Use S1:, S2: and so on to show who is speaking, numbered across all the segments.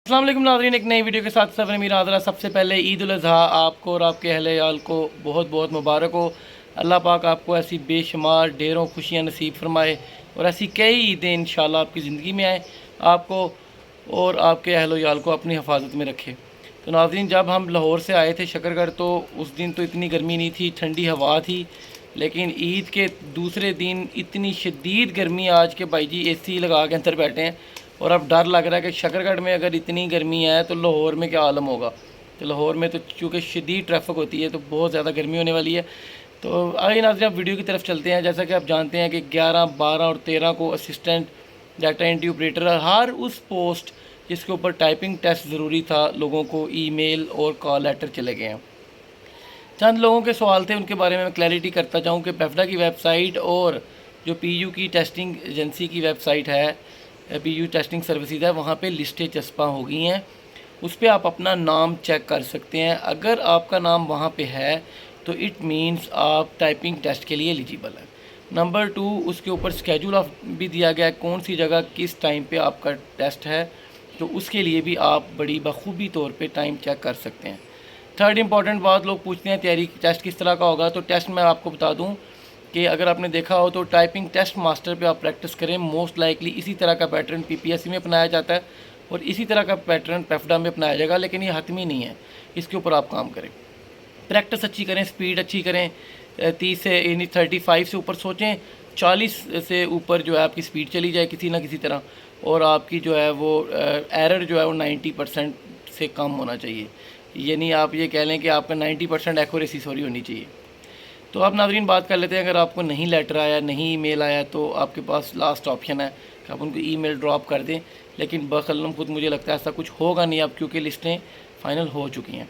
S1: अस्सलाम वालेकुम नाज़रीन, एक नई वीडियो के साथ सफ़र मेरा हाज़िर। सबसे पहले ईद उल अज़हा आपको और आपके अहले याल को बहुत बहुत मुबारक हो। अल्लाह पाक आपको ऐसी बेशुमार ढेरों खुशियाँ नसीब फरमाए और ऐसी कई ईदें इंशाल्लाह आपकी ज़िंदगी में आए, आपको और आपके अहलो याल को अपनी हिफाजत में रखे। तो नाज़रीन, जब हम लाहौर से आए थे शकरगढ़, तो उस दिन तो इतनी गर्मी नहीं थी, ठंडी हवा थी। लेकिन ईद के दूसरे दिन इतनी शदीद गर्मी आज के भाई जी AC लगा के अंदर बैठे हैं और अब डर लग रहा है कि शकरगढ़ में अगर इतनी गर्मी है तो लाहौर में क्या आलम होगा। तो लाहौर में तो चूँकि शदीद ट्रैफिक होती है तो बहुत ज़्यादा गर्मी होने वाली है। तो आइए नाज़रीन, आप वीडियो की तरफ चलते हैं। जैसा कि आप जानते हैं कि 11, 12 और 13 को असिस्टेंट डाटा एंट्री ऑपरेटर हर उस पोस्ट जिसके ऊपर टाइपिंग टेस्ट ज़रूरी था, लोगों को ईमेल और कॉल लेटर चले गए हैं। चंद लोगों के सवाल थे, उनके बारे में मैं क्लैरिटी करता चाहूँ कि पेफ्डा की वेबसाइट और जो PU की टेस्टिंग एजेंसी की वेबसाइट है, PU टेस्टिंग सर्विसेज है, वहाँ पे लिस्टें चस्पा हो गई हैं। उस पर आप अपना नाम चेक कर सकते हैं। अगर आपका नाम वहाँ पे है तो इट मीन्स आप टाइपिंग टेस्ट के लिए एलिजिबल है। नंबर 2, उसके ऊपर स्केड्यूल ऑफ भी दिया गया है, कौन सी जगह किस टाइम पे आपका टेस्ट है, तो उसके लिए भी आप बड़ी बखूबी तौर पे टाइम चेक कर सकते हैं। थर्ड इंपॉर्टेंट बात, लोग पूछते हैं तैयारी टेस्ट किस तरह का होगा। तो टेस्ट मैं आपको बता दूं कि अगर आपने देखा हो तो टाइपिंग टेस्ट मास्टर पे आप प्रैक्टिस करें। मोस्ट लाइकली इसी तरह का पैटर्न PPSC में अपनाया जाता है और इसी तरह का पैटर्न पेफ्डा में अपनाया जाएगा, लेकिन ये हतमी नहीं है, इसके ऊपर आप काम करें। प्रैक्टिस अच्छी करें, स्पीड अच्छी करें, 30 से यानी 35 से ऊपर सोचें, 40 से ऊपर जो है आपकी स्पीड चली जाए किसी ना किसी तरह, और आपकी जो है वो एरर जो है वो 90% से कम होना चाहिए। यानी आप ये कह लें कि आपका 90% एक्यूरेसी होनी चाहिए। तो आप नाज़रीन बात कर लेते हैं। अगर आपको नहीं लेटर आया, नहीं ईमेल आया, तो आपके पास लास्ट ऑप्शन है कि आप उनको ईमेल ड्रॉप कर दें। लेकिन बखलम खुद मुझे लगता है ऐसा कुछ होगा नहीं अब, क्योंकि लिस्टें फ़ाइनल हो चुकी हैं।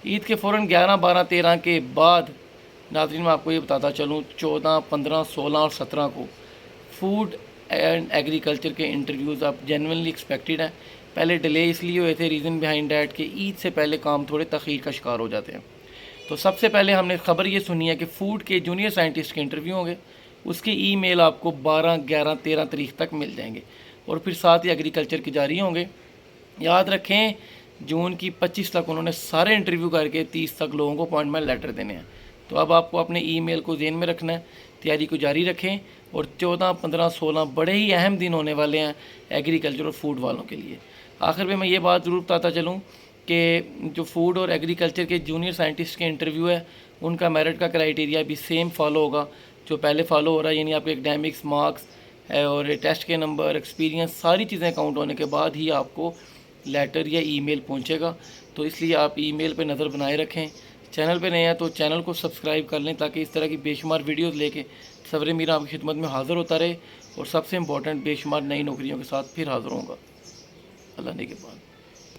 S1: ईद के फ़ौरन 11, 12, 13 के बाद नाज़रीन मैं आपको ये बताता चलूँ, 14, 15, 16 और 17 को फूड एंड एग्रीकल्चर के इंटरव्यूज़ आप जेन्युइनली एक्सपेक्टेड हैं। पहले डिले इसलिए हुए थे, रीज़न बिहाइंड डैट कि ईद से पहले काम थोड़े तख़ीर का शिकार हो जाते हैं। तो सबसे पहले हमने ख़बर ये सुनी है कि फ़ूड के जूनियर साइंटिस्ट के इंटरव्यू होंगे, उसके ईमेल आपको 12, 11, 13 तारीख तक मिल जाएंगे और फिर साथ ही एग्रीकल्चर के जारी होंगे। याद रखें, जून की 25 तक उन्होंने सारे इंटरव्यू करके 30 तक लोगों को अपॉइंटमेंट लेटर देने हैं। तो अब आपको अपने ईमेल को ज़हन में रखना है, तैयारी को जारी रखें। और 14, 15, 16 बड़े ही अहम दिन होने वाले हैं एग्रीकल्चर और फूड वालों के लिए। आखिर में मैं ये बात ज़रूर बताता चलूँ कि जो फूड और एग्रीकल्चर के जूनियर साइंटिस्ट के इंटरव्यू है, उनका मेरिट का क्राइटेरिया भी सेम फॉलो होगा जो पहले फॉलो हो रहा है। यानी आपके एकेडमिक्स मार्क्स और टेस्ट के नंबर, एक्सपीरियंस, सारी चीज़ें काउंट होने के बाद ही आपको लेटर या ईमेल पहुंचेगा। तो इसलिए आप ईमेल पे नज़र बनाए रखें। चैनल पे नए हैं तो चैनल को सब्सक्राइब कर लें, ताकि इस तरह की बेशुमार वीडियोस लेके सब्र मीरा आपकी खिदमत में हाज़िर होता रहे और सबसे इंपॉर्टेंट बेशुमार नई नौकरियों के साथ फिर हाज़िर होऊंगा। अल्लाह ने के बाद।